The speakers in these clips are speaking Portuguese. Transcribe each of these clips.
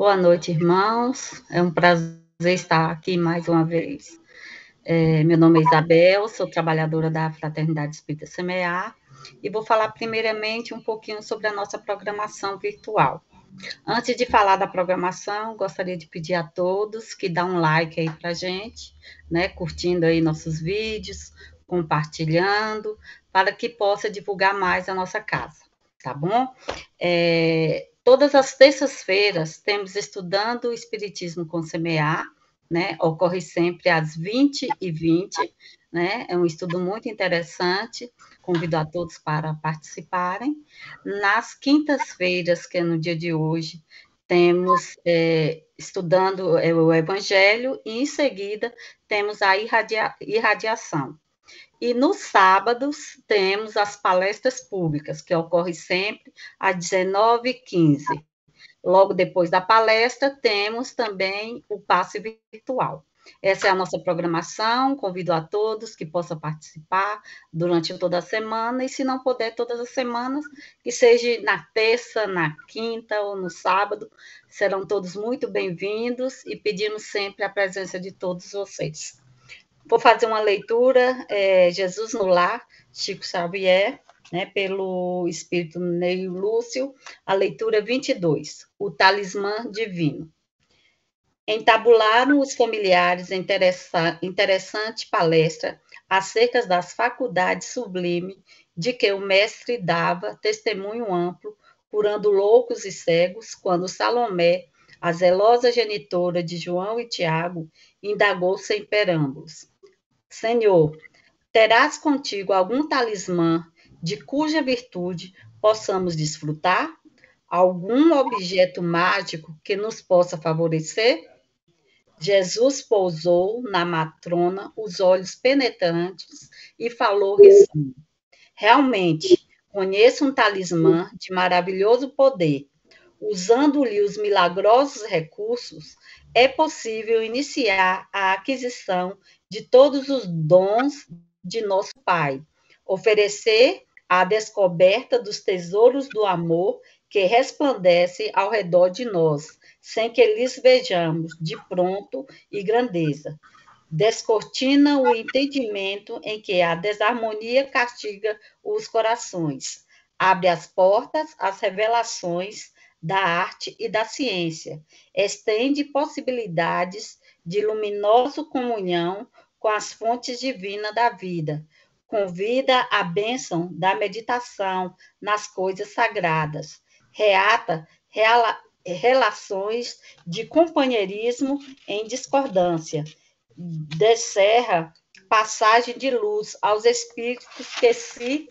Boa noite, irmãos. É um prazer estar aqui mais uma vez. Meu nome é Isabel, sou trabalhadora da Fraternidade Espírita Semear e vou falar primeiramente um pouquinho sobre a nossa programação virtual. Antes de falar da programação, gostaria de pedir a todos que dão um like aí para a gente, né, curtindo aí nossos vídeos, compartilhando, para que possa divulgar mais a nossa casa, tá bom? Todas as terças-feiras temos estudando o Espiritismo com Semear, né? Ocorre sempre às 20h20, né? É um estudo muito interessante, convido a todos para participarem. Nas quintas-feiras, que é no dia de hoje, temos estudando o Evangelho e, em seguida, temos a irradiação. E nos sábados temos as palestras públicas, que ocorrem sempre às 19h15. Logo depois da palestra, temos também o passe virtual. Essa é a nossa programação, convido a todos que possam participar durante toda a semana, e se não puder todas as semanas, que seja na terça, na quinta ou no sábado, serão todos muito bem-vindos e pedimos sempre a presença de todos vocês. Vou fazer uma leitura, Jesus no Lar, Chico Xavier, né, pelo Espírito Neio Lúcio, a leitura 22, o Talismã Divino. Entabularam os familiares interessante palestra acerca das faculdades sublimes de que o mestre dava testemunho amplo, curando loucos e cegos, quando Salomé, a zelosa genitora de João e Tiago, indagou sem perâmbulos: Senhor, terás contigo algum talismã de cuja virtude possamos desfrutar? Algum objeto mágico que nos possa favorecer? Jesus pousou na matrona os olhos penetrantes e falou risonho: Realmente, conheço um talismã de maravilhoso poder. Usando-lhe os milagrosos recursos, é possível iniciar a aquisição de todos os dons de nosso Pai, oferecer a descoberta dos tesouros do amor que resplandece ao redor de nós, sem que lhes vejamos de pronto e grandeza. Descortina o entendimento em que a desarmonia castiga os corações, abre as portas às revelações da arte e da ciência, estende possibilidades de luminosa comunhão com as fontes divinas da vida, convida à bênção da meditação nas coisas sagradas, reata relações de companheirismo em discordância, descerra passagem de luz aos espíritos que se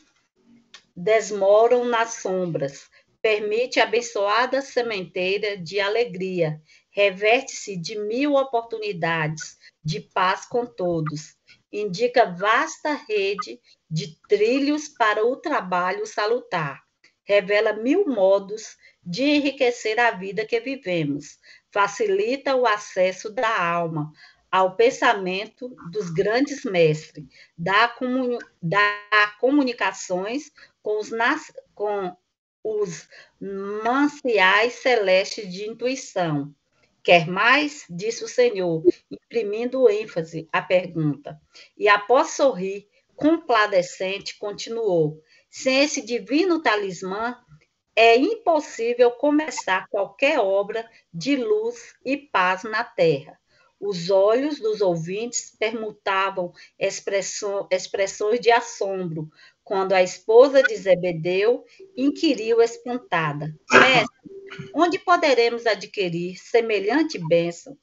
desmoram nas sombras, permite abençoada sementeira de alegria, reverte-se de 1000 oportunidades de paz com todos, indica vasta rede de trilhos para o trabalho salutar, revela 1000 modos de enriquecer a vida que vivemos, facilita o acesso da alma ao pensamento dos grandes mestres, dá comunicações com os mananciais celestes de intuição. Quer mais? Disse o Senhor, imprimindo ênfase à pergunta. E após sorrir, compadecente, continuou: sem esse divino talismã, é impossível começar qualquer obra de luz e paz na terra. Os olhos dos ouvintes permutavam expressões de assombro, quando a esposa de Zebedeu inquiriu espantada: Mestre, onde poderemos adquirir semelhante bênção?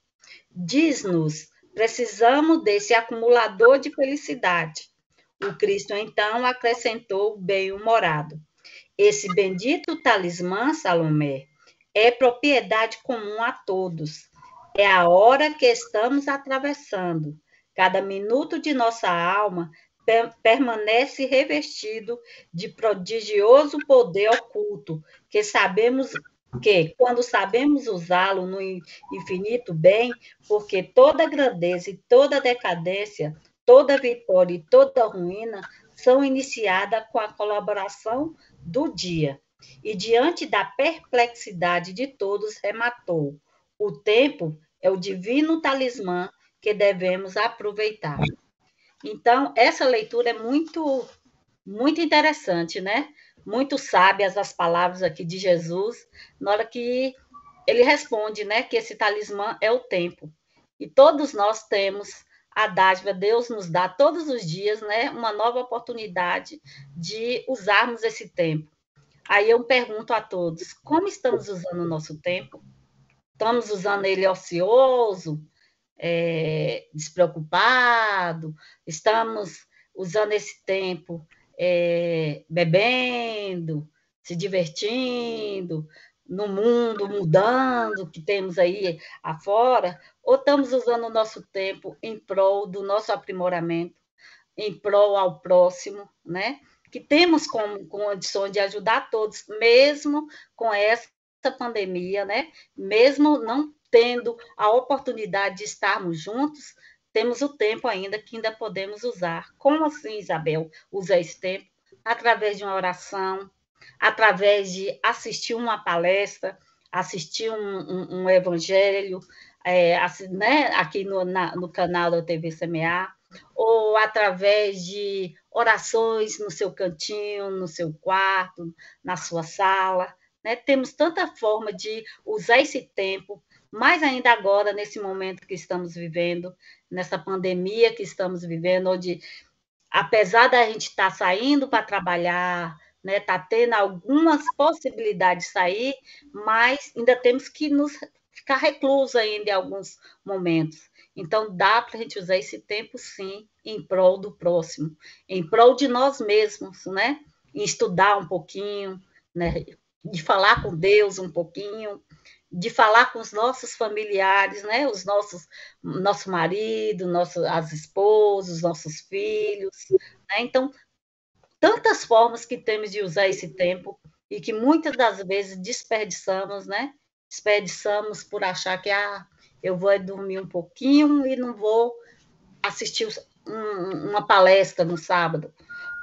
Diz-nos, precisamos desse acumulador de felicidade. O Cristo então acrescentou bem-humorado: esse bendito talismã, Salomé, é propriedade comum a todos. É a hora que estamos atravessando. Cada minuto de nossa alma permanece revestido de prodigioso poder oculto, quando sabemos usá-lo no infinito bem, porque toda grandeza e toda decadência, toda vitória e toda ruína são iniciadas com a colaboração do dia. E diante da perplexidade de todos, rematou: O tempo é o divino talismã que devemos aproveitar. Então, essa leitura é muito interessante, né? Muito sábias as palavras aqui de Jesus, na hora que ele responde, né, que esse talismã é o tempo. E todos nós temos a dádiva, Deus nos dá todos os dias, né, uma nova oportunidade de usarmos esse tempo. Aí eu pergunto a todos, como estamos usando o nosso tempo? Estamos usando ele ocioso, despreocupado? Estamos usando esse tempo bebendo, se divertindo, no mundo mudando que temos aí afora? Ou estamos usando o nosso tempo em prol do nosso aprimoramento, em prol ao próximo, né? Que temos como condições de ajudar todos, mesmo com essa pandemia, né? Mesmo não tendo a oportunidade de estarmos juntos, temos o tempo ainda que ainda podemos usar. Como assim, Isabel, usar esse tempo? Através de uma oração, através de assistir uma palestra, assistir um evangelho, né, aqui no canal da TV CMA, ou através de orações no seu cantinho, no seu quarto, na sua sala. Né? Temos tanta forma de usar esse tempo, mais ainda agora, nesse momento que estamos vivendo, nessa pandemia que estamos vivendo, onde, apesar da gente estar saindo para trabalhar, né, tá tendo algumas possibilidades de sair, mas ainda temos que nos ficar reclusos ainda em alguns momentos. Então, dá para a gente usar esse tempo, sim, em prol do próximo, em prol de nós mesmos, né? Em estudar um pouquinho, né? De falar com Deus um pouquinho, de falar com os nossos familiares, né? Nosso marido, as esposas, nossos filhos, né? Então, tantas formas que temos de usar esse tempo e que muitas das vezes desperdiçamos, né? Desperdiçamos por achar que eu vou dormir um pouquinho e não vou assistir uma palestra no sábado.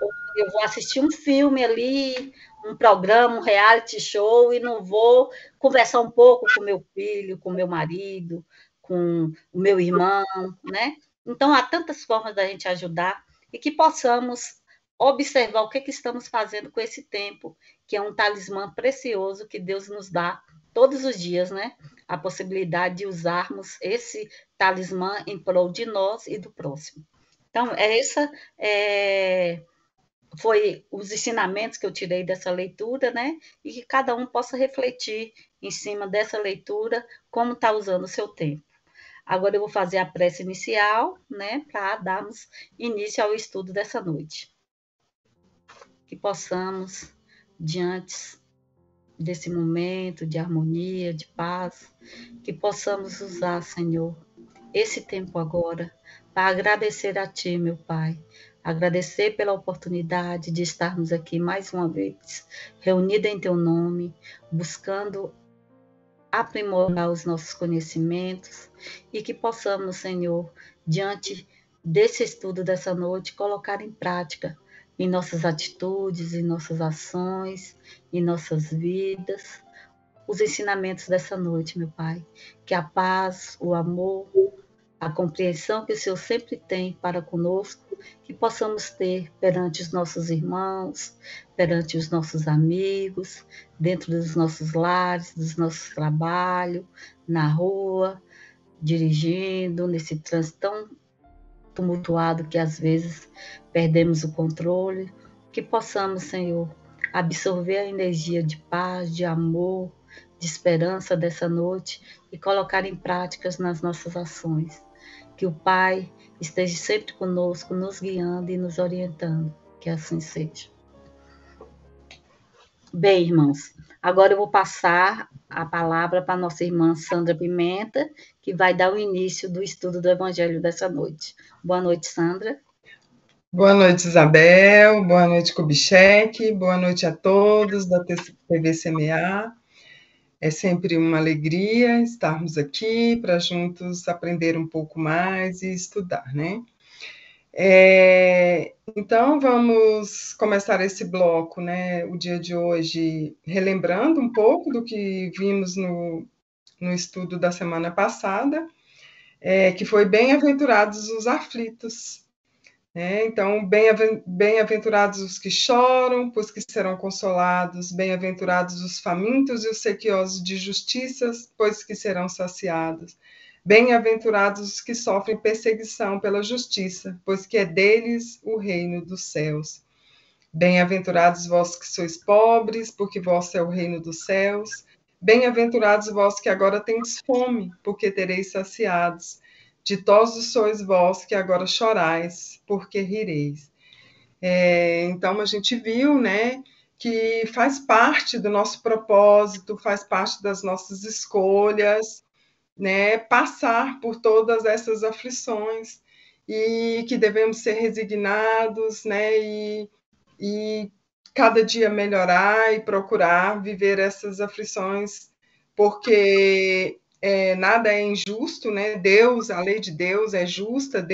Ou eu vou assistir um filme ali, um programa, um reality show, e não vou conversar um pouco com meu filho, com meu marido, com o meu irmão, né? Então, há tantas formas da gente ajudar e que possamos observar o que estamos fazendo com esse tempo, que é um talismã precioso que Deus nos dá todos os dias, né? A possibilidade de usarmos esse talismã em prol de nós e do próximo. Então, foi os ensinamentos que eu tirei dessa leitura, né? E que cada um possa refletir em cima dessa leitura como está usando o seu tempo. Agora eu vou fazer a prece inicial, né? Para darmos início ao estudo dessa noite. Que possamos, diante desse momento de harmonia, de paz, que possamos usar, Senhor, esse tempo agora para agradecer a Ti, meu Pai, agradecer pela oportunidade de estarmos aqui mais uma vez, reunida em Teu nome, buscando aprimorar os nossos conhecimentos e que possamos, Senhor, diante desse estudo dessa noite, colocar em prática em nossas atitudes, em nossas ações, em nossas vidas, os ensinamentos dessa noite, meu Pai. Que a paz, o amor, a compreensão que o Senhor sempre tem para conosco, que possamos ter perante os nossos irmãos, perante os nossos amigos, dentro dos nossos lares, dos nossos trabalhos, na rua, dirigindo, nesse trânsito tão tumultuado que às vezes perdemos o controle, que possamos, Senhor, absorver a energia de paz, de amor, de esperança dessa noite e colocar em práticas nas nossas ações. Que o Pai esteja sempre conosco, nos guiando e nos orientando. Que assim seja. Bem, irmãos, agora eu vou passar a palavra para a nossa irmã Sandra Pimenta, que vai dar o início do estudo do Evangelho dessa noite. Boa noite, Sandra. Boa noite, Isabel. Boa noite, Kubitschek. Boa noite a todos da TV CMA. É sempre uma alegria estarmos aqui para juntos aprender um pouco mais e estudar, né? Então, vamos começar esse bloco, né? O dia de hoje, relembrando um pouco do que vimos no estudo da semana passada, que foi bem-aventurados os aflitos. Então, bem-aventurados os que choram, pois que serão consolados, bem-aventurados os famintos e os sequiosos de justiça, pois que serão saciados. Bem-aventurados os que sofrem perseguição pela justiça, pois que é deles o reino dos céus. Bem-aventurados vós que sois pobres, porque vosso é o reino dos céus. Bem-aventurados vós que agora tendes fome, porque tereis saciados. Ditosos sois vós que agora chorais, porque rireis. Então, a gente viu, né, que faz parte do nosso propósito, faz parte das nossas escolhas, né, passar por todas essas aflições e que devemos ser resignados, né, e cada dia melhorar e procurar viver essas aflições, porque nada é injusto, né? Deus, a lei de Deus é justa,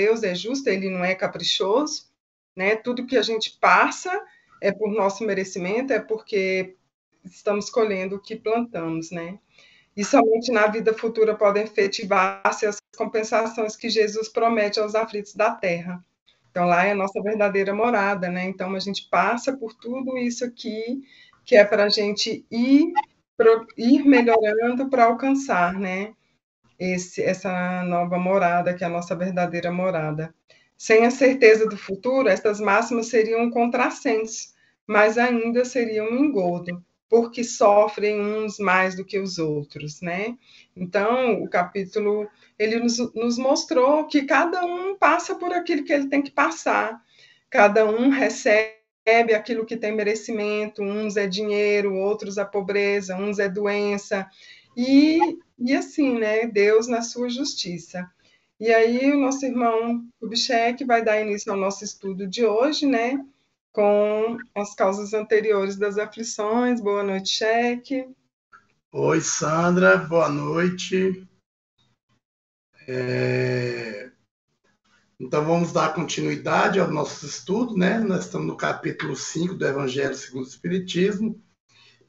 ele não é caprichoso, né? Tudo que a gente passa é por nosso merecimento, é porque estamos colhendo o que plantamos, né? E somente na vida futura podem efetivar-se as compensações que Jesus promete aos aflitos da terra. Então, lá é a nossa verdadeira morada, né? Então, a gente passa por tudo isso aqui, que é para a gente ir melhorando para alcançar, né? Essa nova morada, que é a nossa verdadeira morada. Sem a certeza do futuro, essas máximas seriam um contrassenso, mas ainda seriam um engodo, porque sofrem uns mais do que os outros, né? Então, o capítulo, ele nos mostrou que cada um passa por aquilo que ele tem que passar, cada um recebe aquilo que tem merecimento, uns é dinheiro, outros a pobreza, uns é doença, e assim, né, Deus na sua justiça. E aí o nosso irmão Kubitschek vai dar início ao nosso estudo de hoje, né, com as causas anteriores das aflições. Boa noite, Cheque. Oi, Sandra, boa noite. Então, vamos dar continuidade ao nosso estudo, né? Nós estamos no capítulo 5 do Evangelho segundo o Espiritismo.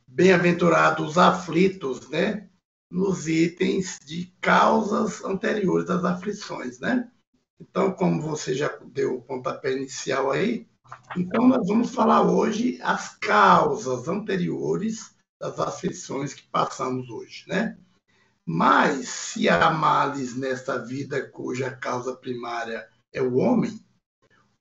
Bem-aventurados os aflitos, né? Nos itens de causas anteriores das aflições, né? Então, como você já deu o pontapé inicial aí, então nós vamos falar hoje as causas anteriores das aflições que passamos hoje, né? Mas, se há males nesta vida cuja causa primária é o homem,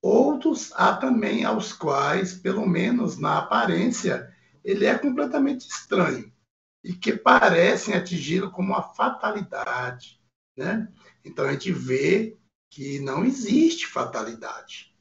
outros há também aos quais, pelo menos na aparência, ele é completamente estranho e que parecem atingi-lo como uma fatalidade, né? Então, a gente vê que não existe fatalidade,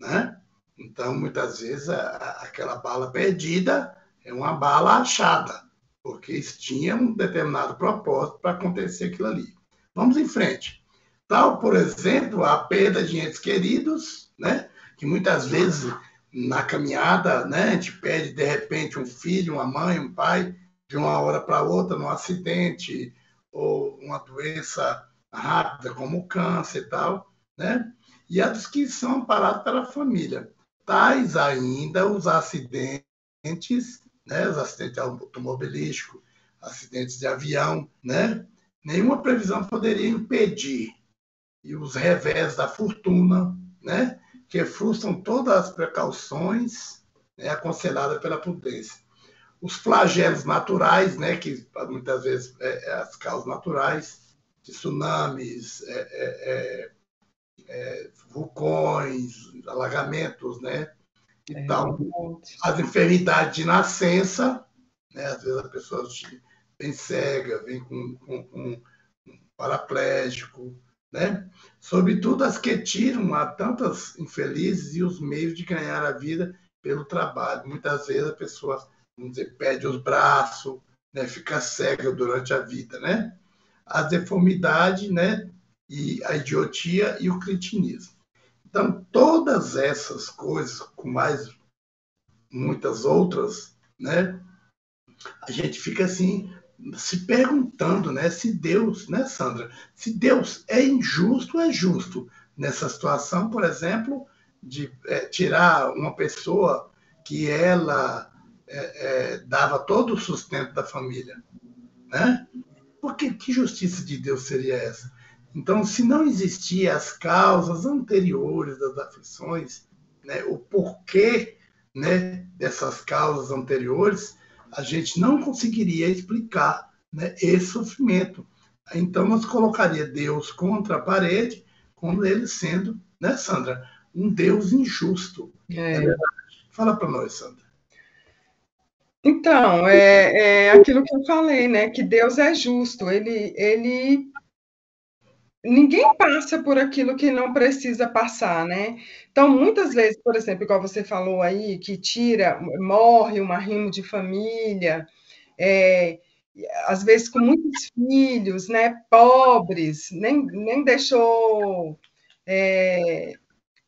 né? Então, muitas vezes, aquela bala perdida é uma bala achada, porque tinha um determinado propósito para acontecer aquilo ali. Vamos em frente. Tal, por exemplo, a perda de entes queridos, né? Que muitas vezes, na caminhada, né, a gente perde, de repente, um filho, uma mãe, um pai, de uma hora para outra, num acidente, ou uma doença rápida, como o câncer e tal, né? E a dos que são amparados pela família. Tais ainda os acidentes, né? Os acidentes automobilísticos, acidentes de avião, né? Nenhuma previsão poderia impedir. E os revés da fortuna, né? Que frustram todas as precauções, né? Aconselhadas pela prudência. Os flagelos naturais, né? Que muitas vezes as causas naturais, de tsunamis, vulcões, alagamentos, né? E tal. As enfermidades de nascença, né? Às vezes a pessoa vem cega, vem com paraplégico, né? Sobretudo as que tiram a tantas infelizes e os meios de ganhar a vida pelo trabalho. Muitas vezes a pessoa, vamos dizer, perde os braços, né? Fica cega durante a vida, né? As deformidades, né? E a idiotia e o cretinismo. Então, todas essas coisas, com mais muitas outras, né? A gente fica assim, se perguntando, né? Se Deus, né, Sandra? Se Deus é injusto ou é justo nessa situação, por exemplo, de tirar uma pessoa que ela dava todo o sustento da família, né? Porque que justiça de Deus seria essa? Então, se não existiam as causas anteriores das aflições, né, o porquê, né, dessas causas anteriores, a gente não conseguiria explicar, né, esse sofrimento. Então, nós colocaria Deus contra a parede, como ele sendo, né, Sandra, um Deus injusto. É verdade? Fala para nós, Sandra. Então, é aquilo que eu falei, né? Que Deus é justo. Ninguém passa por aquilo que não precisa passar, né? Então, muitas vezes, por exemplo, igual você falou aí, que morre um arrimo de família, é, às vezes com muitos filhos, né? Pobres, nem deixou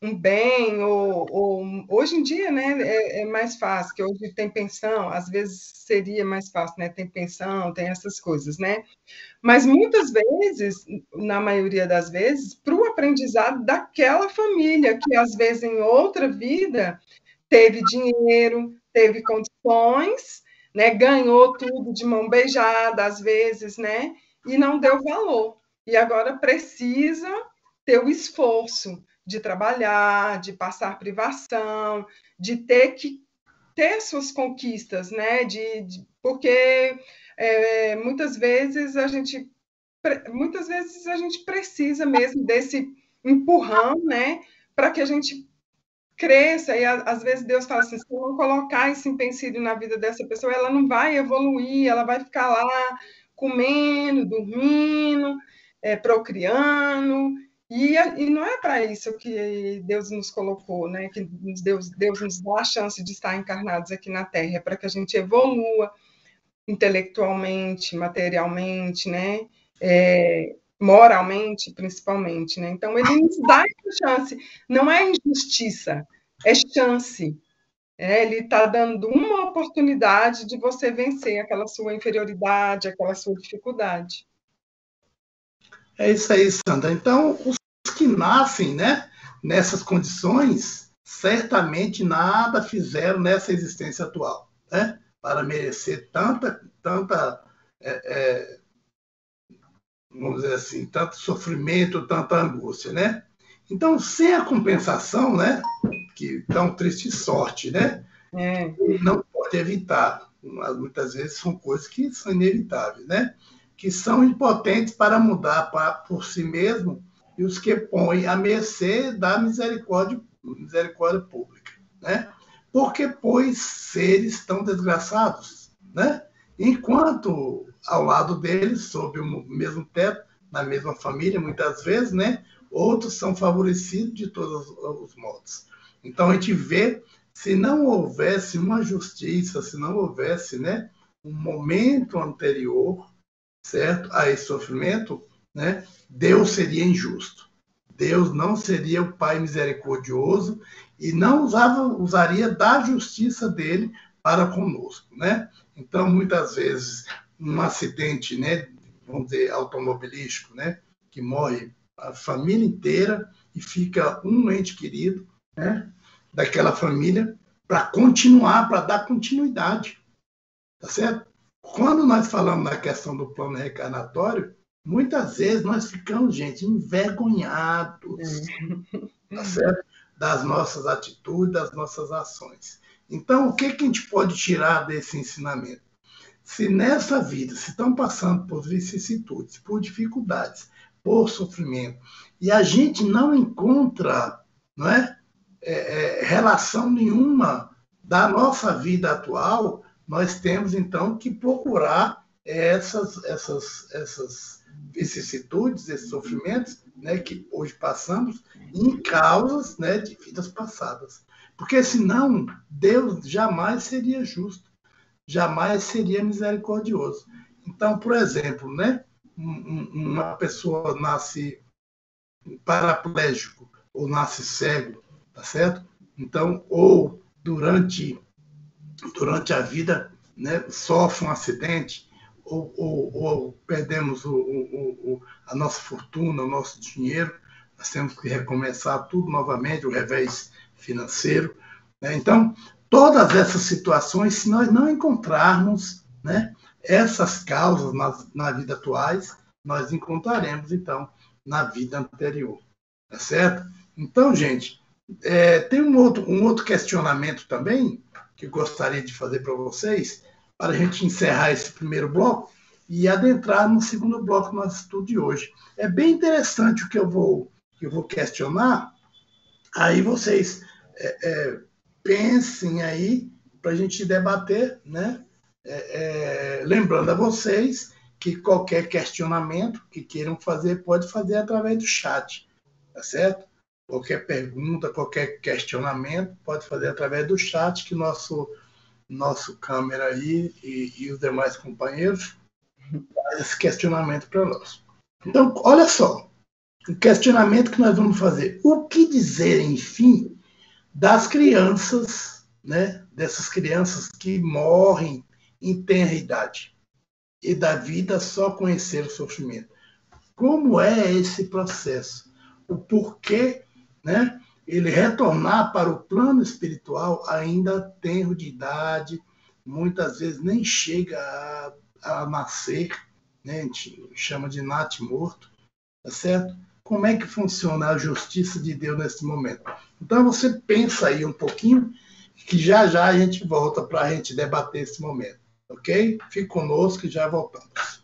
um bem, ou hoje em dia, né, é mais fácil, que hoje tem pensão, às vezes seria mais fácil, né? Tem pensão, tem essas coisas, né? Mas muitas vezes, na maioria das vezes, para o aprendizado daquela família, que às vezes em outra vida teve dinheiro, teve condições, né? Ganhou tudo de mão beijada, às vezes, né? E não deu valor. E agora precisa ter o esforço de trabalhar, de passar privação, de ter que ter suas conquistas, né? Porque muitas vezes a gente precisa mesmo desse empurrão, né? Para que a gente cresça, e às vezes Deus fala assim, se eu não colocar esse empecilho na vida dessa pessoa, ela não vai evoluir, ela vai ficar lá comendo, dormindo, procriando, e não é para isso que Deus nos colocou, né? Que Deus nos dá a chance de estar encarnados aqui na Terra, é para que a gente evolua intelectualmente, materialmente, né? Moralmente, principalmente, né? Então, ele nos dá essa chance, não é injustiça, é chance. Ele está dando uma oportunidade de você vencer aquela sua inferioridade, aquela sua dificuldade. É isso aí, Sandra. Então, os que nascem, né, nessas condições, certamente nada fizeram nessa existência atual, né, para merecer tanta vamos dizer assim, tanto sofrimento, tanta angústia, né? Então, sem a compensação, né, que tão triste sorte, né, não pode evitar. Muitas vezes são coisas que são inevitáveis, né? Que são impotentes para mudar por si mesmo e os que põem à mercê da misericórdia pública, né? Porque, pois, seres tão desgraçados, né? Enquanto ao lado deles, sob o mesmo teto, na mesma família, muitas vezes, né? Outros são favorecidos de todos os modos. Então, a gente vê, se não houvesse uma justiça, se não houvesse, né, um momento anterior, certo, a esse sofrimento, né, Deus seria injusto. Deus não seria o Pai misericordioso e não usaria da justiça dele para conosco, né? Então, muitas vezes, um acidente, né, vamos dizer, automobilístico, né, que morre a família inteira e fica um ente querido, né, daquela família para continuar, para dar continuidade, tá certo? Quando nós falamos na questão do plano reencarnatório, muitas vezes nós ficamos, gente, envergonhados, tá certo? Das nossas atitudes, das nossas ações. Então, o que a gente pode tirar desse ensinamento? Se nessa vida, se estão passando por vicissitudes, por dificuldades, por sofrimento, e a gente não encontra, não é, relação nenhuma da nossa vida atual, nós temos, então, que procurar essas vicissitudes, esses sofrimentos, né, que hoje passamos, em causas, né, de vidas passadas. Porque, senão, Deus jamais seria justo, jamais seria misericordioso. Então, por exemplo, né, uma pessoa nasce paraplégico ou nasce cego, tá certo? Então, ou durante a vida, né, sofre um acidente, ou perdemos a nossa fortuna, o nosso dinheiro, nós temos que recomeçar tudo novamente, o revés financeiro, né? Então, todas essas situações, se nós não encontrarmos, né, essas causas na vida atuais, nós encontraremos, então, na vida anterior. Tá certo? Então, gente, tem um outro questionamento também que eu gostaria de fazer para vocês, para a gente encerrar esse primeiro bloco e adentrar no segundo bloco do nosso estudo de hoje. É bem interessante o que eu vou questionar, aí vocês pensem aí para a gente debater, né? Lembrando a vocês que qualquer questionamento que queiram fazer, pode fazer através do chat, tá certo? Qualquer pergunta, qualquer questionamento, pode fazer através do chat, que nosso câmera aí e os demais companheiros faz esse questionamento para nós. Então, olha só, o questionamento que nós vamos fazer. O que dizer, enfim, das crianças, né? Dessas crianças que morrem em tenra idade e da vida só conhecer o sofrimento. Como é esse processo? O porquê, né, ele retornar para o plano espiritual ainda tenro de idade, muitas vezes nem chega a nascer, né, a gente chama de natimorto, tá certo? Como é que funciona a justiça de Deus nesse momento? Então você pensa aí um pouquinho, que já a gente volta para a gente debater esse momento, ok? Fique conosco e já voltamos.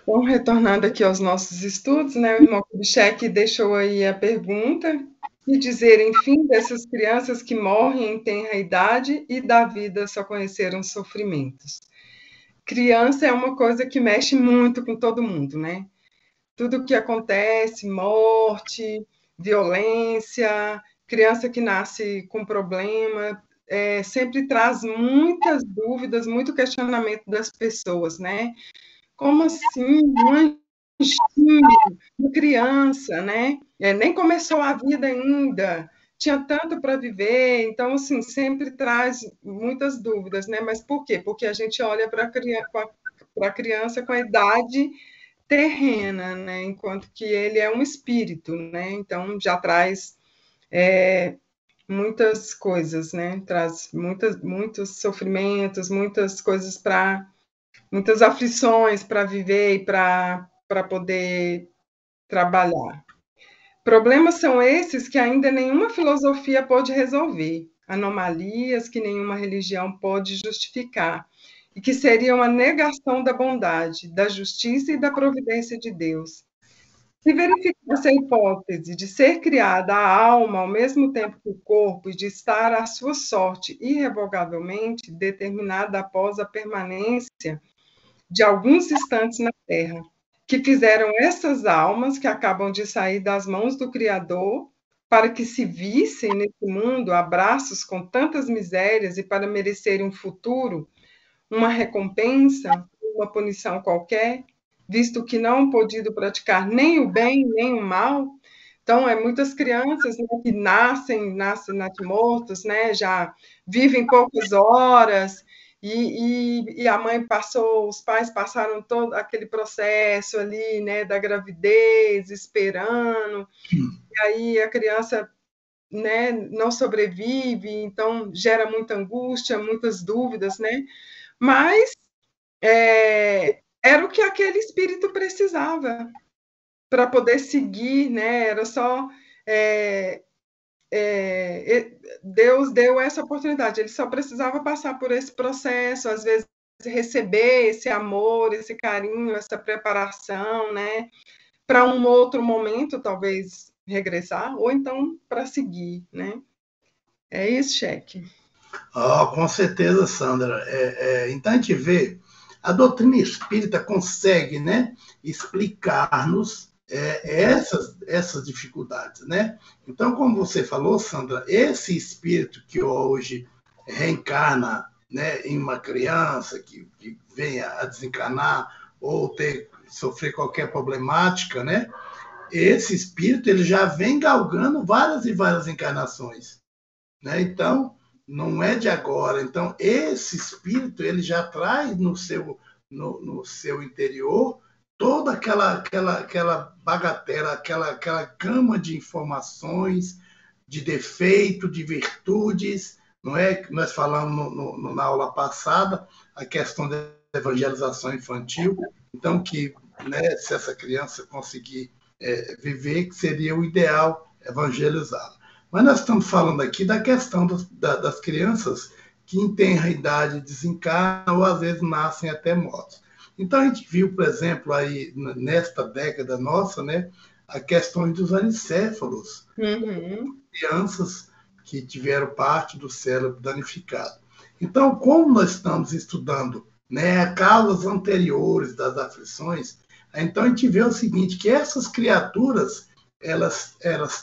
Bom, retornando aqui aos nossos estudos, né, o irmão Kubitschek deixou aí a pergunta, e dizer, enfim, dessas crianças que morrem em tenra idade e da vida só conheceram sofrimentos. Criança é uma coisa que mexe muito com todo mundo, né? Tudo que acontece, morte, violência, criança que nasce com problema, sempre traz muitas dúvidas, muito questionamento das pessoas, né? Como assim? Um anjinho, uma criança, né? Nem começou a vida ainda, tinha tanto para viver, então, assim, sempre traz muitas dúvidas, né? Mas por quê? Porque a gente olha para a criança com a idade terrena, né? Enquanto que ele é um espírito, né? Então, já traz muitas coisas, né? Traz muitos sofrimentos, muitas coisas muitas aflições para viver e para poder trabalhar. Problemas são esses que ainda nenhuma filosofia pode resolver, anomalias que nenhuma religião pode justificar, e que seriam a negação da bondade, da justiça e da providência de Deus. Se verificasse a hipótese de ser criada a alma ao mesmo tempo que o corpo e de estar à sua sorte irrevogavelmente determinada após a permanência de alguns instantes na Terra, que fizeram essas almas que acabam de sair das mãos do Criador, para que se vissem nesse mundo abraços com tantas misérias e para merecerem um futuro, uma recompensa, uma punição qualquer, visto que não podido praticar nem o bem nem o mal, Então, muitas crianças, né, que nascem mortos, né, já vivem poucas horas, e a mãe passou, os pais passaram todo aquele processo ali, né, da gravidez, esperando, e aí a criança, né, não sobrevive, então gera muita angústia, muitas dúvidas, né? Mas era o que aquele espírito precisava para poder seguir, né? Era só Deus deu essa oportunidade. Ele só precisava passar por esse processo, às vezes receber esse amor, esse carinho, essa preparação, né? Para um outro momento, talvez regressar, ou então para seguir, né? É isso, Cheque. Oh, com certeza, Sandra. Então a gente vê, a doutrina espírita consegue, né, explicar-nos essas dificuldades, né? Então, como você falou, Sandra, esse espírito que hoje reencarna, né, em uma criança que venha a desencarnar ou sofrer qualquer problemática, né? Esse espírito ele já vem galgando várias e várias encarnações, né? Então, não é de agora. Então, esse espírito ele já traz no seu interior toda aquela bagatela, aquela gama de informações, de defeito, de virtudes, não é? Que nós falamos na aula passada, a questão da evangelização infantil. Então, que, né, se essa criança conseguir viver, que seria o ideal evangelizá-la. Mas nós estamos falando aqui da questão das crianças que em tenra idade desencarnam ou às vezes nascem até mortos. Então a gente viu, por exemplo, aí nesta década nossa, né, a questão dos anicéfalos, crianças que tiveram parte do cérebro danificado. Então, como nós estamos estudando, né, causas anteriores das aflições, então a gente vê o seguinte, que essas criaturas elas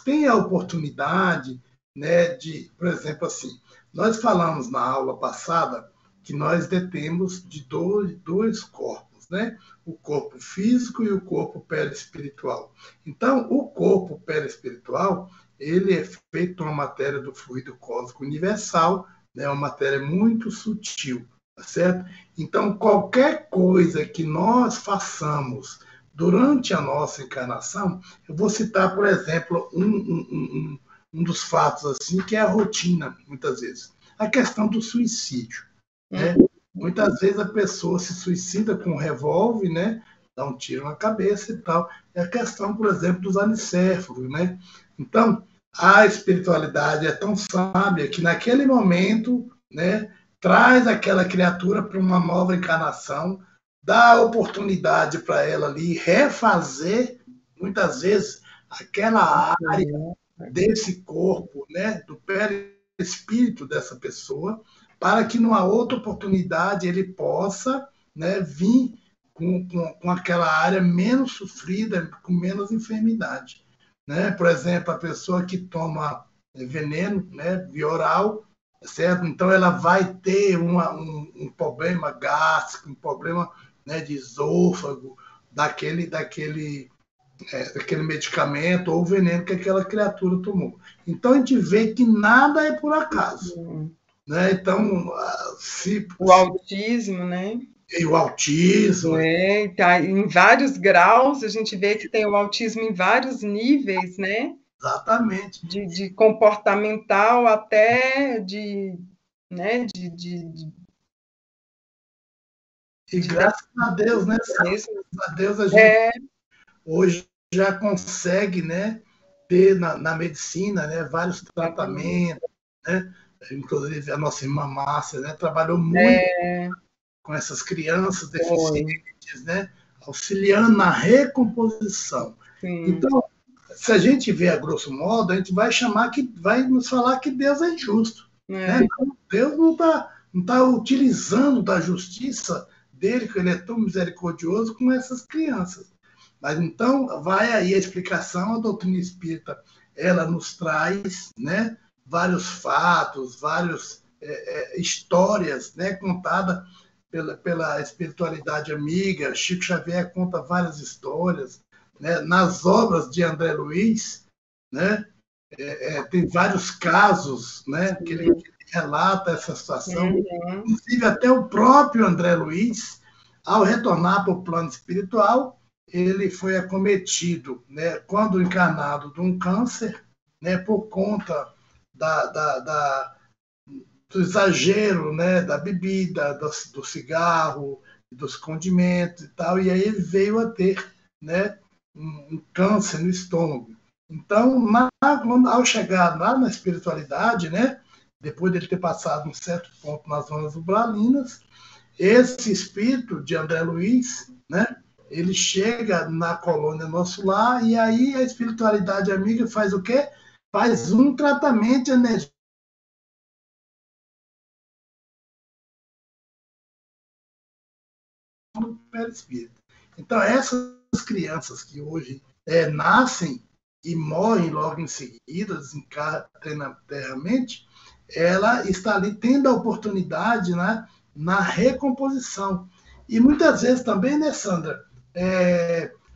têm a oportunidade, né, de, por exemplo, assim, nós falamos na aula passada que nós detemos de dois corpos, né? O corpo físico e o corpo perispiritual. Então, o corpo perispiritual, ele é feito de uma matéria do fluido cósmico universal, né? Uma matéria muito sutil, tá certo? Então, qualquer coisa que nós façamos durante a nossa encarnação, eu vou citar, por exemplo, um dos fatos assim que é a rotina, muitas vezes. A questão do suicídio. Né? Muitas vezes a pessoa se suicida com um revólver, né? Dá um tiro na cabeça e tal. É a questão, por exemplo, dos anicéfalos. Né? Então, a espiritualidade é tão sábia que naquele momento, né, traz aquela criatura para uma nova encarnação, dá oportunidade para ela ali refazer, muitas vezes, aquela área desse corpo, né, do perispírito dessa pessoa, para que numa outra oportunidade ele possa, né, vir com aquela área menos sofrida, com menos enfermidade. Né? Por exemplo, a pessoa que toma veneno, né, via oral, certo? Então ela vai ter um problema gástrico, um problema, né, de esôfago, daquele medicamento ou veneno que aquela criatura tomou. Então a gente vê que nada é por acaso. Né? Então, o autismo, né? E o autismo. Tá, em vários graus, a gente vê que tem o autismo em vários níveis, né? Exatamente. De comportamental até né? E graças a Deus, né? Graças a Deus a gente hoje já consegue, né, ter na medicina, né, vários tratamentos, né? Inclusive a nossa irmã Márcia, né, trabalhou muito com essas crianças deficientes, né, auxiliando na recomposição. Sim. Então, se a gente vê a grosso modo, a gente vai nos falar que Deus é injusto. Né? Deus não tá utilizando da justiça dele, que ele é tão misericordioso com essas crianças. Mas então vai aí a explicação, a doutrina espírita, ela nos traz, né, vários fatos, várias histórias, né, contadas pela espiritualidade amiga. Chico Xavier conta várias histórias, né, nas obras de André Luiz, né? Tem vários casos, né, que ele relata essa situação. Inclusive, até o próprio André Luiz, ao retornar para o plano espiritual, ele foi acometido, né, quando encarnado, de um câncer, né, por conta do exagero, né, da bebida, do cigarro, dos condimentos e tal, e aí ele veio a ter, né, um câncer no estômago. Então, ao chegar lá na espiritualidade, né, depois dele ter passado um certo ponto nas zonas umbralinas, esse espírito de André Luiz, né, ele chega na colônia Nosso Lar, e aí a espiritualidade amiga faz o quê? Faz um tratamento energético do perispírito. Então, essas crianças que hoje nascem e morrem logo em seguida, desencarnam eternamente, ela está ali tendo a oportunidade, né, na recomposição. E muitas vezes também, né, Sandra,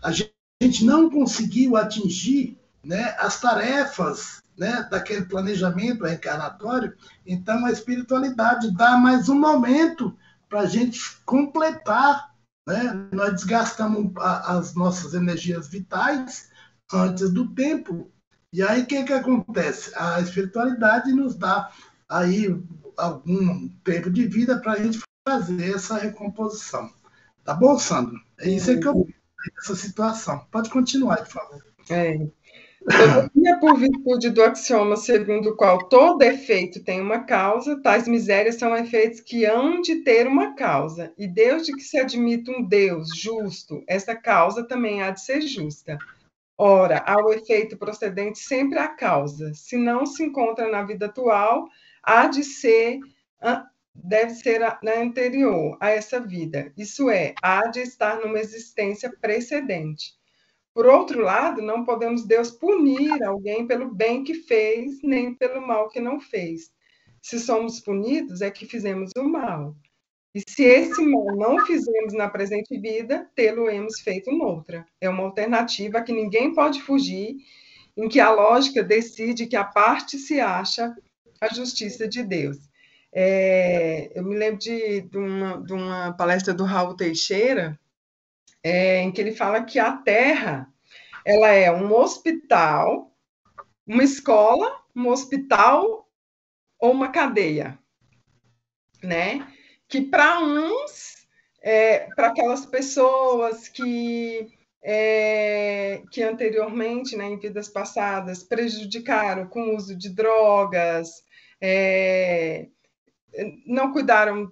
a gente não conseguiu atingir, né, as tarefas, né, daquele planejamento reencarnatório, então a espiritualidade dá mais um momento para a gente completar, né? Nós desgastamos as nossas energias vitais antes do tempo. E aí o que acontece? A espiritualidade nos dá aí algum tempo de vida para a gente fazer essa recomposição. Tá bom, Sandro? É isso que eu vi nessa situação. Pode continuar, por favor. Todavia, por virtude do axioma segundo o qual todo efeito tem uma causa, tais misérias são efeitos que hão de ter uma causa, e desde que se admita um Deus justo, essa causa também há de ser justa. Ora, ao efeito procedente sempre há causa. Se não se encontra na vida atual, deve ser anterior a essa vida. Isso é, há de estar numa existência precedente. Por outro lado, não podemos Deus punir alguém pelo bem que fez, nem pelo mal que não fez. Se somos punidos, é que fizemos o mal. E se esse mal não fizemos na presente vida, tê-lo-emos feito noutra. É uma alternativa que ninguém pode fugir, em que a lógica decide que a parte se acha a justiça de Deus. Eu me lembro de uma palestra do Raul Teixeira, em que ele fala que a Terra ela é um hospital, uma escola, um hospital ou uma cadeia, né? Que para uns, para aquelas pessoas que anteriormente, né, em vidas passadas, prejudicaram com o uso de drogas, não cuidaram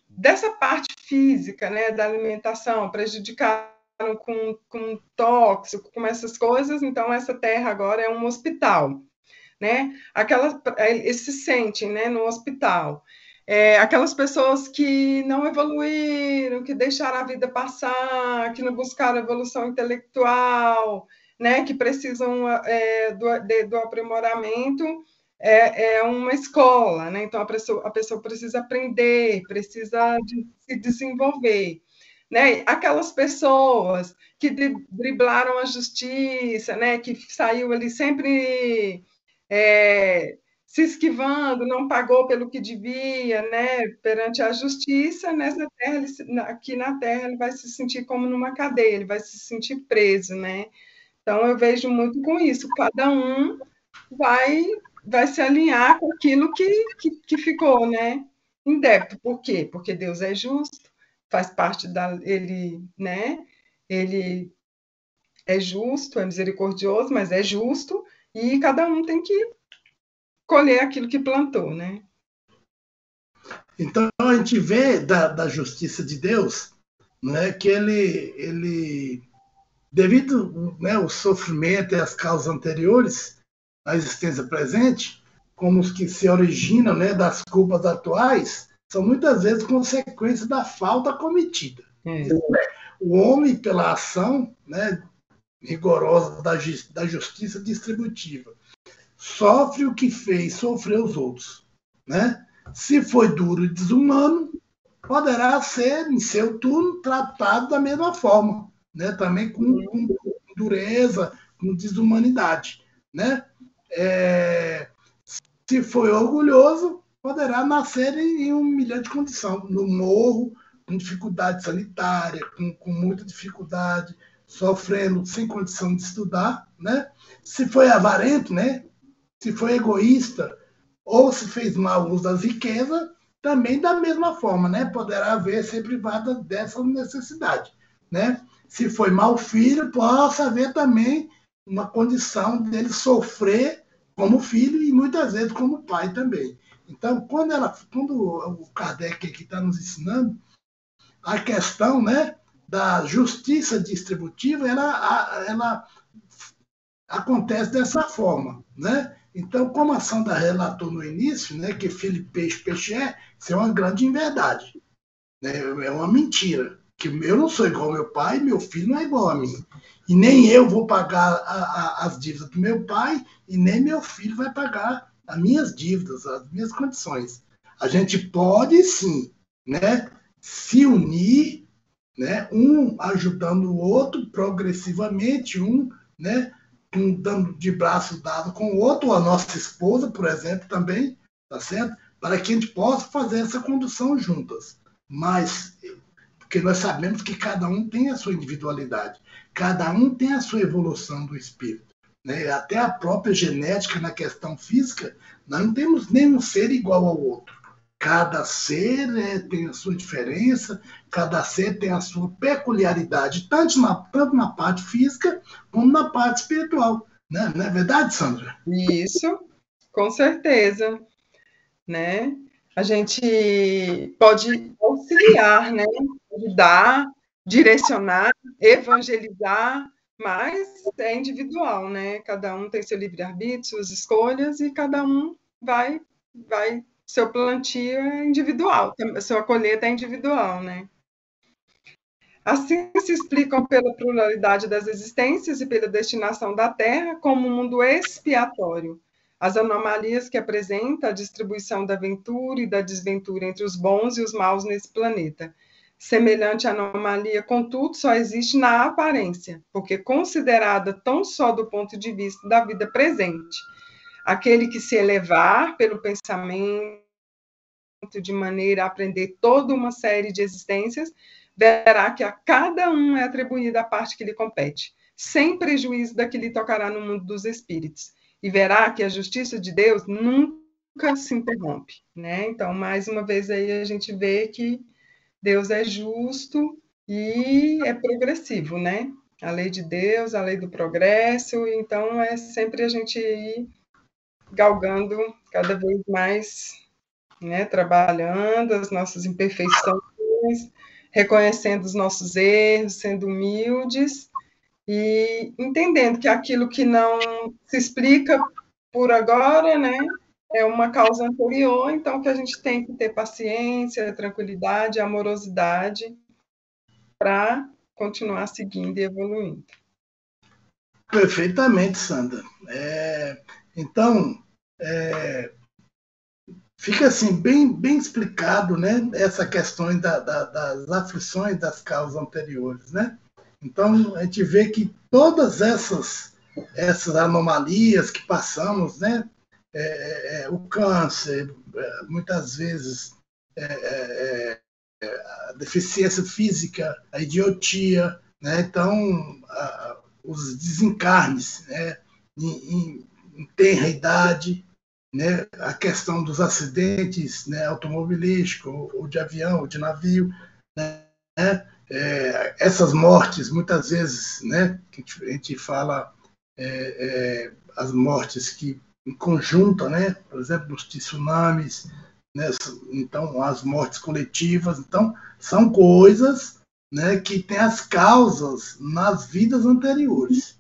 dessa parte física, né, da alimentação, prejudicaram com tóxico, com essas coisas, então essa terra agora é um hospital, né? Eles se sentem, né, no hospital. Aquelas pessoas que não evoluíram, que deixaram a vida passar, que não buscaram evolução intelectual, né, que precisam do aprimoramento, é uma escola, né? Então a pessoa precisa aprender, precisa se desenvolver, né? Aquelas pessoas que driblaram a justiça, né? Que saiu ali sempre se esquivando, não pagou pelo que devia, né? Perante a justiça, nessa terra, aqui na Terra, ele vai se sentir como numa cadeia, ele vai se sentir preso, né? Então eu vejo muito com isso. Cada um vai se alinhar com aquilo que ficou, né, em débito. Por quê? Porque Deus é justo, faz parte ele, né? Ele é justo, é misericordioso, mas é justo, e cada um tem que colher aquilo que plantou, né? Então a gente vê da justiça de Deus, né, que ele devido, né, ao sofrimento e às causas anteriores à existência presente, como os que se originam, né, das culpas atuais, são muitas vezes consequência da falta cometida. O homem, pela ação, né, rigorosa da justiça distributiva, sofre o que fez sofrer os outros, né? Se foi duro e desumano, poderá ser, em seu turno, tratado da mesma forma, né? Também com dureza, com desumanidade. né? Se foi orgulhoso, poderá nascer em humilhante condição, no morro, com dificuldade sanitária, com muita dificuldade, sofrendo, sem condição de estudar, né? Se foi avarento, né? Se foi egoísta, ou se fez mau uso das riquezas, também da mesma forma, né? Poderá ser privada dessa necessidade, né? Se foi mau filho, possa haver também uma condição dele sofrer como filho e muitas vezes como pai também. Então, quando o Kardec aqui está nos ensinando a questão, né, da justiça distributiva, ela acontece dessa forma, né? Então, como a Sandra relatou no início, né, que filho peixe, peixe isso é uma grande inverdade, né? É uma mentira. Que eu não sou igual ao meu pai, meu filho não é igual a mim. E nem eu vou pagar as dívidas do meu pai, e nem meu filho vai pagar as minhas dívidas, as minhas condições. A gente pode, sim, né, se unir, né, um ajudando o outro progressivamente, né, dando de braço dado com o outro, ou a nossa esposa, por exemplo, também, tá certo? Para que a gente possa fazer essa condução juntas. Mas, porque nós sabemos que cada um tem a sua individualidade, cada um tem a sua evolução do espírito, né? Até a própria genética na questão física, nós não temos nenhum ser igual ao outro. Cada ser tem a sua diferença, cada ser tem a sua peculiaridade, tanto na parte física como na parte espiritual. Né? Não é verdade, Sandra? Isso, com certeza. Né? A gente pode auxiliar, né? Ajudar, direcionar, evangelizar, mas é individual, né? Cada um tem seu livre-arbítrio, suas escolhas, e cada um vai, seu plantio é individual, sua colheita é individual, né? Assim se explicam pela pluralidade das existências e pela destinação da Terra como um mundo expiatório. As anomalias que apresenta a distribuição da ventura e da desventura entre os bons e os maus nesse planeta. Semelhante anomalia, contudo, só existe na aparência, porque considerada tão só do ponto de vista da vida presente. Aquele que se elevar pelo pensamento de maneira a aprender toda uma série de existências, verá que a cada um é atribuída a parte que lhe compete, sem prejuízo da que lhe tocará no mundo dos espíritos. E verá que a justiça de Deus nunca se interrompe, né? Então, mais uma vez aí a gente vê que Deus é justo e é progressivo, né? A lei de Deus, a lei do progresso, então é sempre a gente ir galgando cada vez mais, né? Trabalhando as nossas imperfeições, reconhecendo os nossos erros, sendo humildes e entendendo que aquilo que não se explica por agora, né, é uma causa anterior, então que a gente tem que ter paciência, tranquilidade, amorosidade para continuar seguindo e evoluindo. Perfeitamente, Sandra. Então, fica assim bem explicado, né, essa questão das aflições das causas anteriores, né? Então a gente vê que todas essas anomalias que passamos, né, o câncer, muitas vezes a deficiência física, a idiotia, né? Então os desencarnes, né, em tenra idade, né, a questão dos acidentes, né, automobilísticos, ou de avião, ou de navio, né, essas mortes, muitas vezes, né, que a gente fala, as mortes que em conjunto, né, por exemplo, nos tsunamis, né, então as mortes coletivas, então são coisas, né, que têm as causas nas vidas anteriores,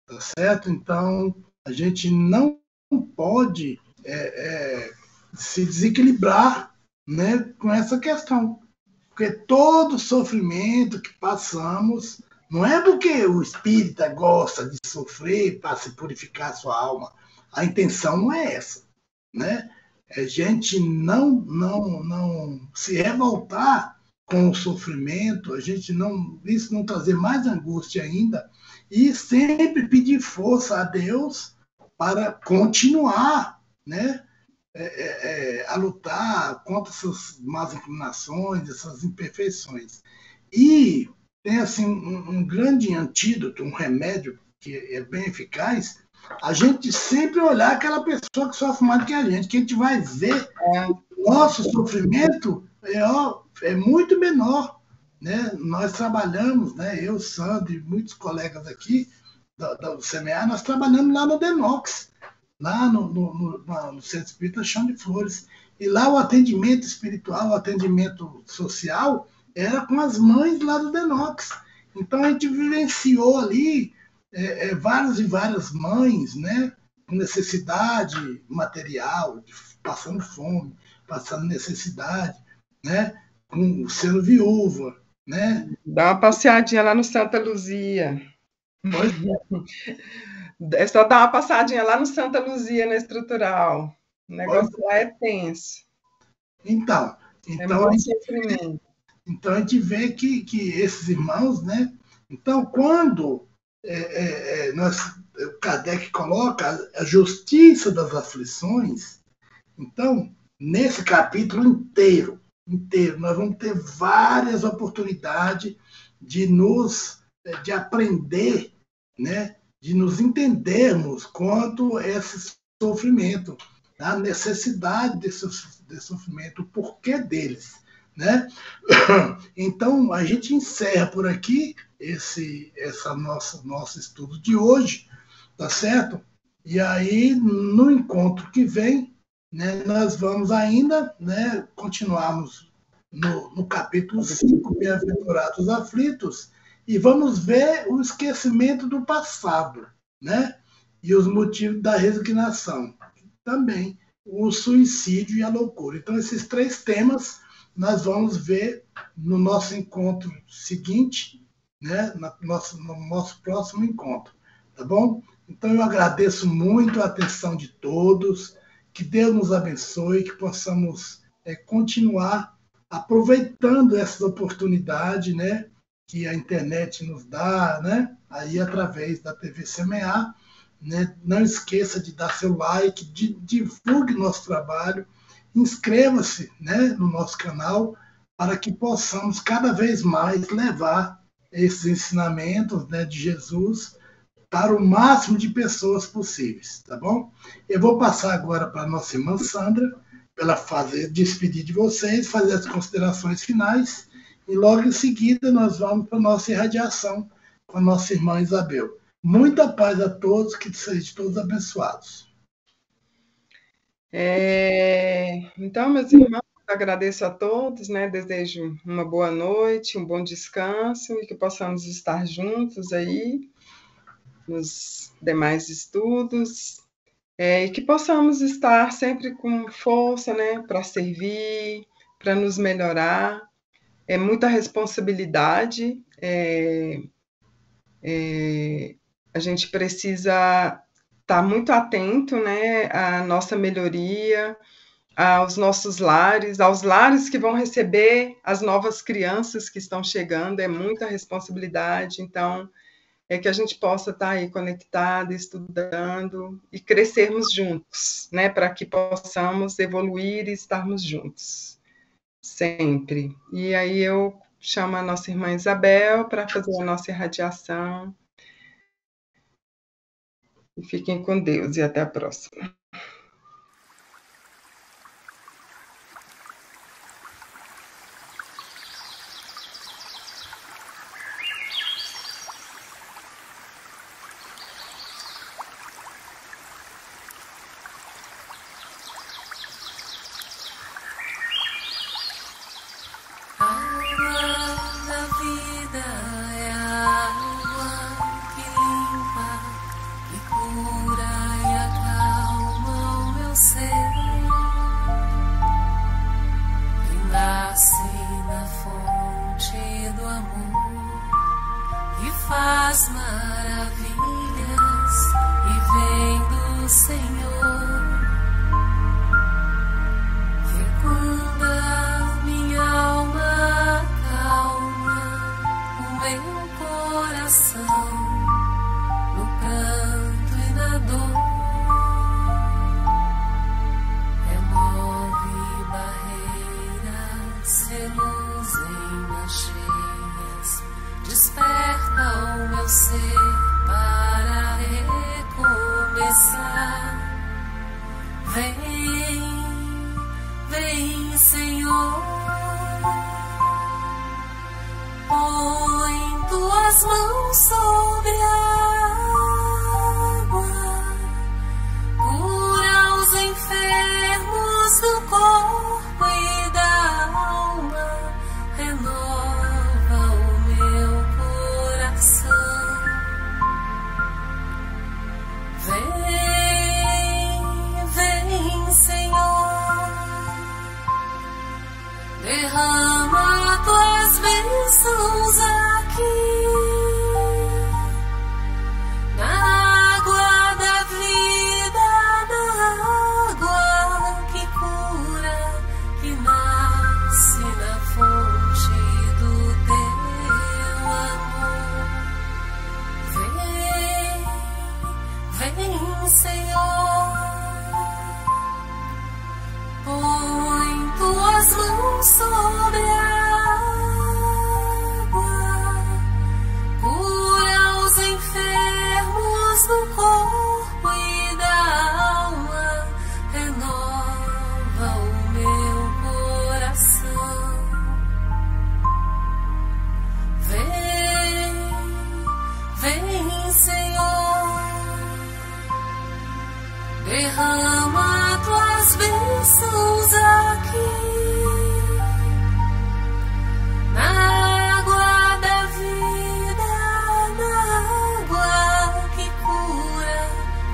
tá certo? Então a gente não pode se desequilibrar, né, com essa questão. Porque todo sofrimento que passamos não é porque o espírita gosta de sofrer para se purificar a sua alma. A intenção não é essa, né? É a gente não se revoltar com o sofrimento, a gente isso não trazer mais angústia ainda, e sempre pedir força a Deus para continuar, né, a lutar contra essas más inclinações, essas imperfeições. E tem assim um grande antídoto, um remédio que é bem eficaz, a gente sempre olhar aquela pessoa que sofre mais do que a gente, que a gente vai ver nosso sofrimento é muito menor, né? Nós trabalhamos, né? Eu, Sandro e muitos colegas aqui do CMA, nós trabalhamos lá no Denox, lá no Centro Espírita Chão de Flores. E lá o atendimento espiritual, o atendimento social, era com as mães lá do Denox. Então a gente vivenciou ali várias e várias mães, né, com necessidade material, passando fome, passando necessidade, né, sendo viúva, né. Dá uma passeadinha lá no Santa Luzia. É só dar uma passadinha lá no Santa Luzia, na Estrutural. O negócio lá é tenso. Então a gente vê que esses irmãos, né? Então, quando o Kardec coloca a justiça das aflições, então, nesse capítulo inteiro, nós vamos ter várias oportunidades de aprender, né? De nos entendermos quanto a esse sofrimento, a necessidade desse sofrimento, o porquê deles, né? Então, a gente encerra por aqui esse nosso estudo de hoje, tá certo? E aí, no encontro que vem, né, nós vamos ainda, né, continuarmos no capítulo 5, Bem-aventurados aflitos, e vamos ver o esquecimento do passado, né? E os motivos da resignação. Também o suicídio e a loucura. Então, esses 3 temas nós vamos ver no nosso encontro seguinte, né? No nosso próximo encontro, tá bom? Então, eu agradeço muito a atenção de todos, que Deus nos abençoe, que possamos continuar aproveitando essa oportunidade, né, que a internet nos dá, né, aí através da TV CMA, né? Não esqueça de dar seu like, divulgue nosso trabalho, inscreva-se, né, no nosso canal, para que possamos cada vez mais levar esses ensinamentos, né, de Jesus para o máximo de pessoas possíveis, tá bom? Eu vou passar agora para a nossa irmã Sandra, para ela despedir de vocês, fazer as considerações finais, e logo em seguida nós vamos para a nossa irradiação com a nossa irmã Isabel. Muita paz a todos, que sejam todos abençoados. Então, meus irmãos, agradeço a todos, né? Desejo uma boa noite, um bom descanso e que possamos estar juntos aí nos demais estudos, e que possamos estar sempre com força, né? Para servir, para nos melhorar. É muita responsabilidade, a gente precisa estar muito atento, né, à nossa melhoria, aos nossos lares, aos lares que vão receber as novas crianças que estão chegando, é muita responsabilidade, então é que a gente possa estar aí conectado, estudando e crescermos juntos, né, para que possamos evoluir e estarmos juntos, sempre. E aí eu chamo a nossa irmã Isabel para fazer a nossa irradiação. E fiquem com Deus e até a próxima. Cura e acalma. tuas mãos sobre a água, cura os enfermos do corpo e da alma, renova o meu coração. Vem, Senhor, derrama tuas bênçãos aqui, na água da vida, na água que cura, que nasce na fonte do teu amor. Vem, Senhor, põe tuas mãos sobre a água, cura os enfermos do corpo e da alma, renova o meu coração. Vem, Senhor, derrama tuas bênçãos aqui, na água da vida, na água que cura,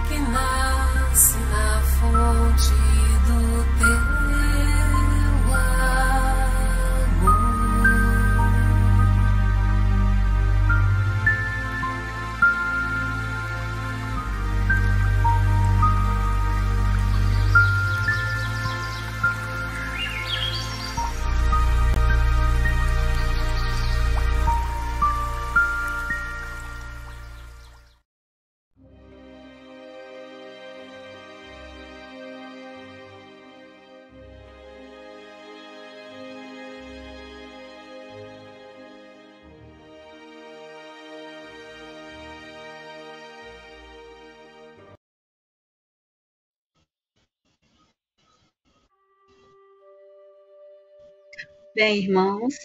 que nasce na fonte do teu amor. Bem, irmãos,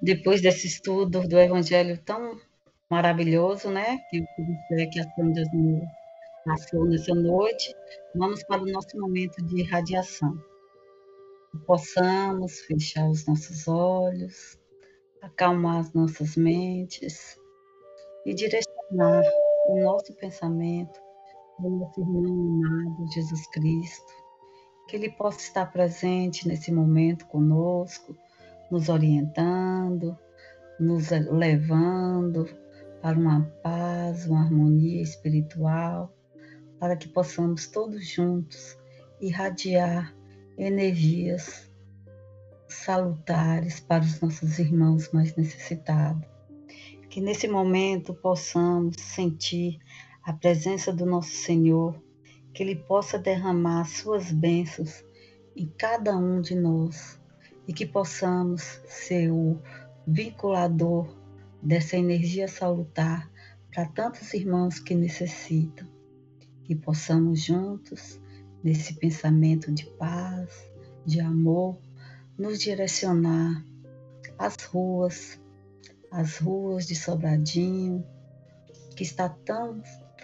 depois desse estudo do Evangelho tão maravilhoso, né, que a Sandra nos passou nessa noite, vamos para o nosso momento de irradiação. Que possamos fechar os nossos olhos, acalmar as nossas mentes e direcionar o nosso pensamento ao nosso irmão amado Jesus Cristo, que ele possa estar presente nesse momento conosco, nos orientando, nos levando para uma paz, uma harmonia espiritual, para que possamos todos juntos irradiar energias salutares para os nossos irmãos mais necessitados. Que nesse momento possamos sentir a presença do nosso Senhor, que Ele possa derramar suas bênçãos em cada um de nós e que possamos ser o vinculador dessa energia salutar para tantos irmãos que necessitam. Que possamos juntos, nesse pensamento de paz, de amor, nos direcionar às ruas de Sobradinho, que está tão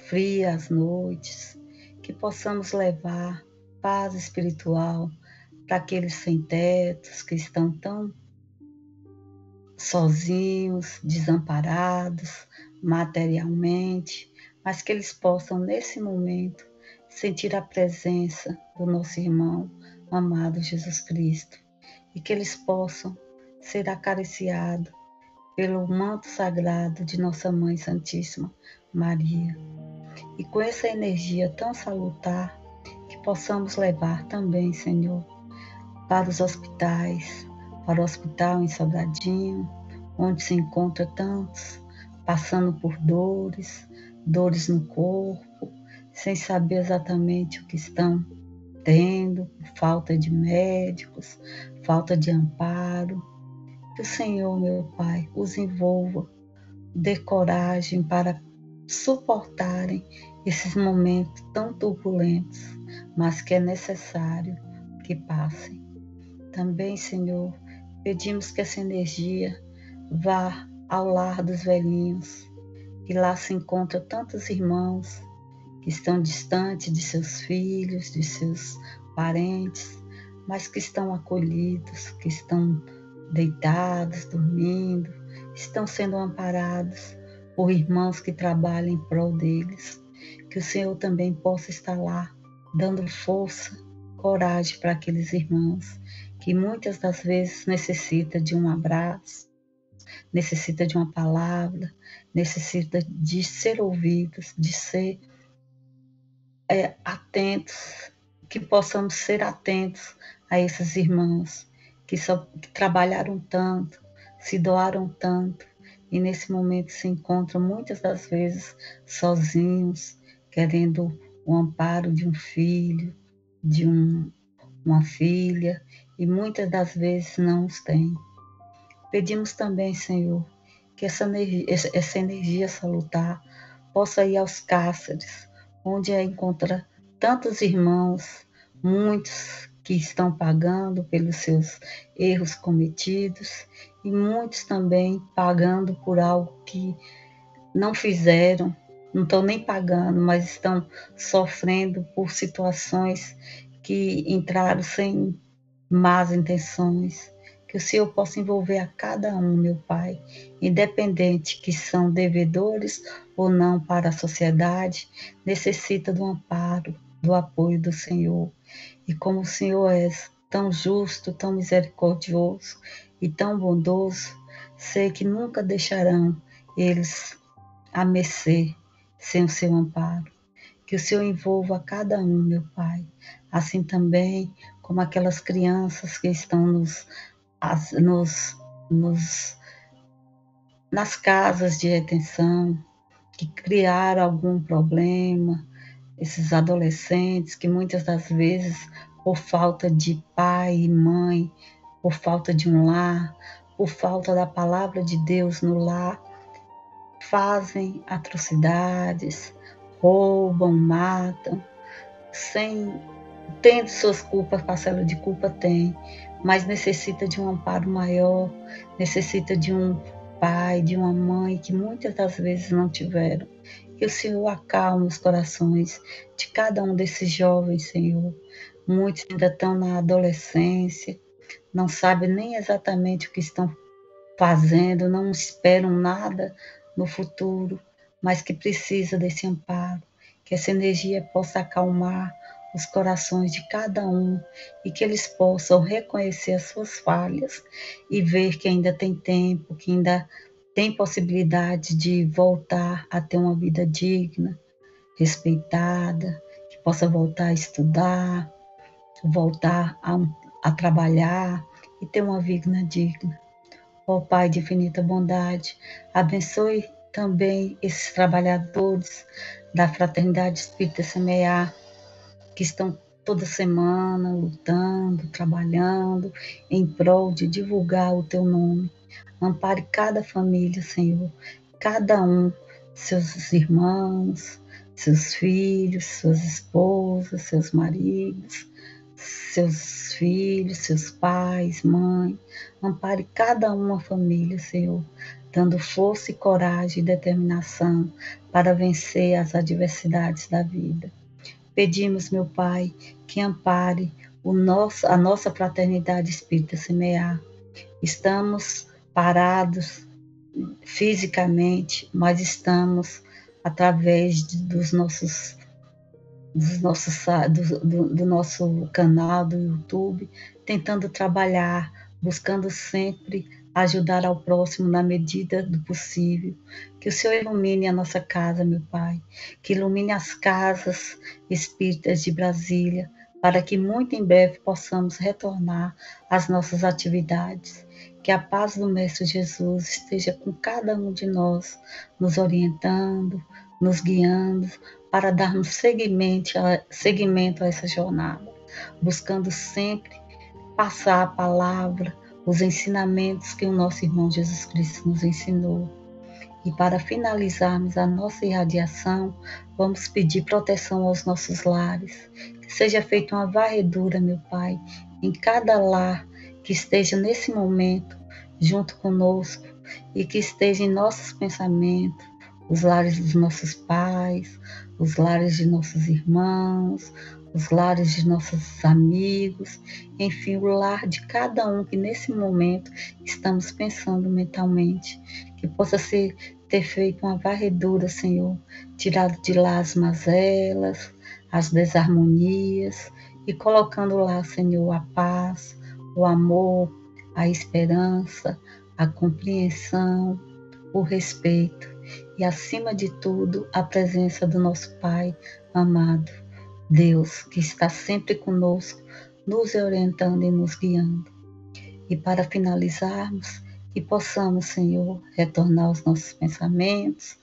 fria as noites, que possamos levar paz espiritual para aqueles sem tetos que estão tão sozinhos, desamparados materialmente, mas que eles possam nesse momento sentir a presença do nosso irmão amado Jesus Cristo e que eles possam ser acariciados pelo manto sagrado de nossa Mãe Santíssima Maria. E com essa energia tão salutar, que possamos levar também, Senhor, para os hospitais, para o hospital em Sobradinho, onde se encontra tantos passando por dores no corpo, sem saber exatamente o que estão tendo, falta de médicos, falta de amparo. Que o Senhor, meu Pai, os envolva, dê coragem para suportarem esses momentos tão turbulentos, mas que é necessário que passem. Também, Senhor, pedimos que essa energia vá ao lar dos velhinhos, E lá se encontram tantos irmãos que estão distantes de seus filhos, de seus parentes, mas que estão acolhidos, que estão deitados, dormindo, estão sendo amparados por irmãos que trabalham em prol deles. Que o Senhor também possa estar lá, dando força, coragem para aqueles irmãos que muitas das vezes necessitam de um abraço, necessita de uma palavra, necessita de ser ouvidos, de ser atentos, que possamos ser atentos a esses irmãos que trabalharam tanto, se doaram tanto e nesse momento se encontram muitas das vezes sozinhos, querendo o amparo de um filho, de uma filha, e muitas das vezes não os têm. Pedimos também, Senhor, que essa energia salutar possa ir aos cárceres, onde encontra tantos irmãos, muitos que estão pagando pelos seus erros cometidos, e muitos também pagando por algo que não fizeram, não estão nem pagando, mas estão sofrendo por situações que entraram sem más intenções. Que o Senhor possa envolver a cada um, meu Pai, independente que são devedores ou não para a sociedade, necessita do amparo, do apoio do Senhor. E como o Senhor é tão justo, tão misericordioso e tão bondoso, sei que nunca deixarão eles a mercê sem o seu amparo. Que o Senhor envolva a cada um, meu Pai, assim também como aquelas crianças que estão nas casas de retenção, que criaram algum problema, esses adolescentes que muitas das vezes, por falta de pai e mãe, por falta de um lar, por falta da palavra de Deus no lar, fazem atrocidades, roubam, matam, tendo suas culpas, parcela de culpa tem, mas necessita de um amparo maior, necessita de um pai, de uma mãe que muitas das vezes não tiveram. Que o Senhor acalme os corações de cada um desses jovens, Senhor. Muitos ainda estão na adolescência, não sabem nem exatamente o que estão fazendo, não esperam nada no futuro, mas que precisa desse amparo, que essa energia possa acalmar os corações de cada um e que eles possam reconhecer as suas falhas e ver que ainda tem tempo, que ainda tem possibilidade de voltar a ter uma vida digna, respeitada, que possa voltar a estudar, voltar a trabalhar e ter uma vida digna. Ó Pai de infinita bondade, abençoe também esses trabalhadores da Fraternidade Espírita Semear, que estão toda semana lutando, trabalhando em prol de divulgar o Teu nome. Ampare cada família, Senhor, cada um, seus irmãos, seus filhos, suas esposas, seus maridos, seus filhos, seus pais, mãe. Ampare cada uma família, Senhor, dando força e coragem e determinação para vencer as adversidades da vida. Pedimos, meu Pai, que ampare a nossa Fraternidade Espírita Semear. Estamos parados fisicamente, mas estamos através do nosso canal do YouTube, tentando trabalhar, buscando sempre ajudar ao próximo na medida do possível. Que o Senhor ilumine a nossa casa, meu Pai, que ilumine as casas espíritas de Brasília, para que muito em breve possamos retornar às nossas atividades. Que a paz do Mestre Jesus esteja com cada um de nós, nos orientando, nos guiando, para darmos seguimento a essa jornada, buscando sempre passar a palavra, os ensinamentos que o nosso irmão Jesus Cristo nos ensinou. E para finalizarmos a nossa irradiação, vamos pedir proteção aos nossos lares, que seja feita uma varredura, meu Pai, em cada lar que esteja nesse momento junto conosco e que esteja em nossos pensamentos os lares dos nossos pais, os lares de nossos irmãos, os lares de nossos amigos, enfim, o lar de cada um que nesse momento estamos pensando mentalmente, que possa ter feito uma varredura, Senhor, tirado de lá as mazelas, as desarmonias e colocando lá, Senhor, a paz, o amor, a esperança, a compreensão, o respeito e, acima de tudo, a presença do nosso Pai amado, Deus, que está sempre conosco, nos orientando e nos guiando. E para finalizarmos, que possamos, Senhor, retornar os nossos pensamentos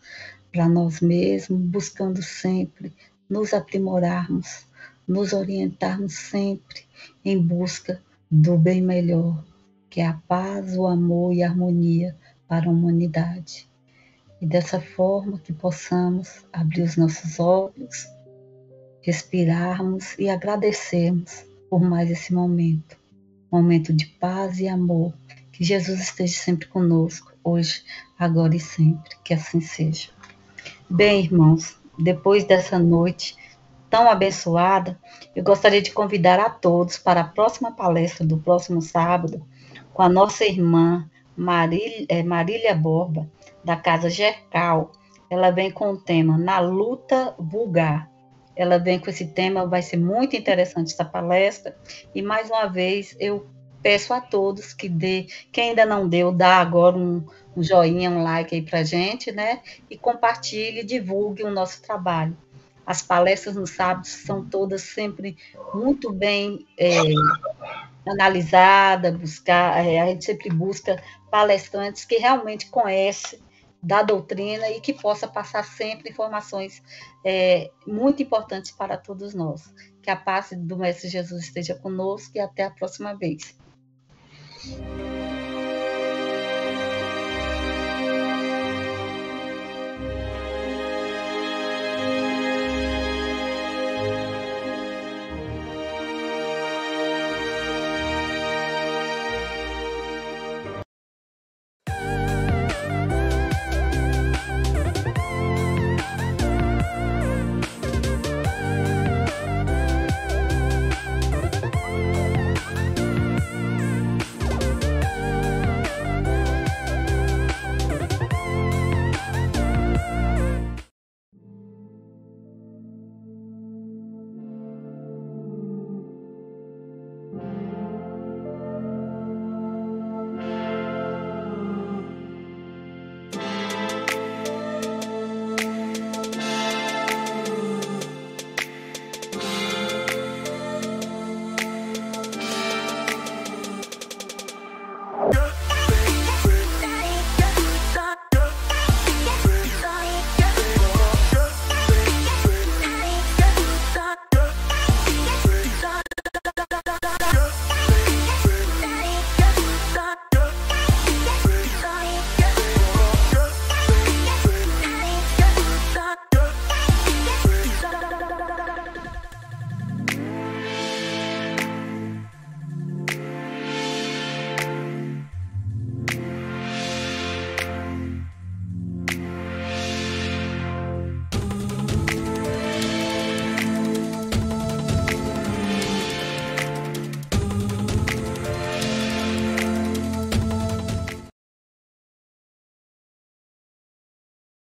para nós mesmos, buscando sempre nos aprimorarmos, nos orientarmos sempre em busca do bem melhor, que é a paz, o amor e a harmonia para a humanidade. E dessa forma que possamos abrir os nossos olhos, respirarmos e agradecermos por mais esse momento de paz e amor. Que Jesus esteja sempre conosco, hoje, agora e sempre. Que assim seja. Bem, irmãos, depois dessa noite tão abençoada, eu gostaria de convidar a todos para a próxima palestra do próximo sábado, com a nossa irmã Marília Borba, da Casa Gercal. Ela vem com o tema Na Luta Vulgar. Ela vem com esse tema, vai ser muito interessante essa palestra. E mais uma vez eu peço a todos que quem ainda não deu, dá agora um joinha, um like aí pra gente, né? E compartilhe, divulgue o nosso trabalho. As palestras no sábado são todas sempre muito bem analisadas, a gente sempre busca palestrantes que realmente conhecem da doutrina e que possa passar sempre informações muito importantes para todos nós. Que a paz do Mestre Jesus esteja conosco e até a próxima vez.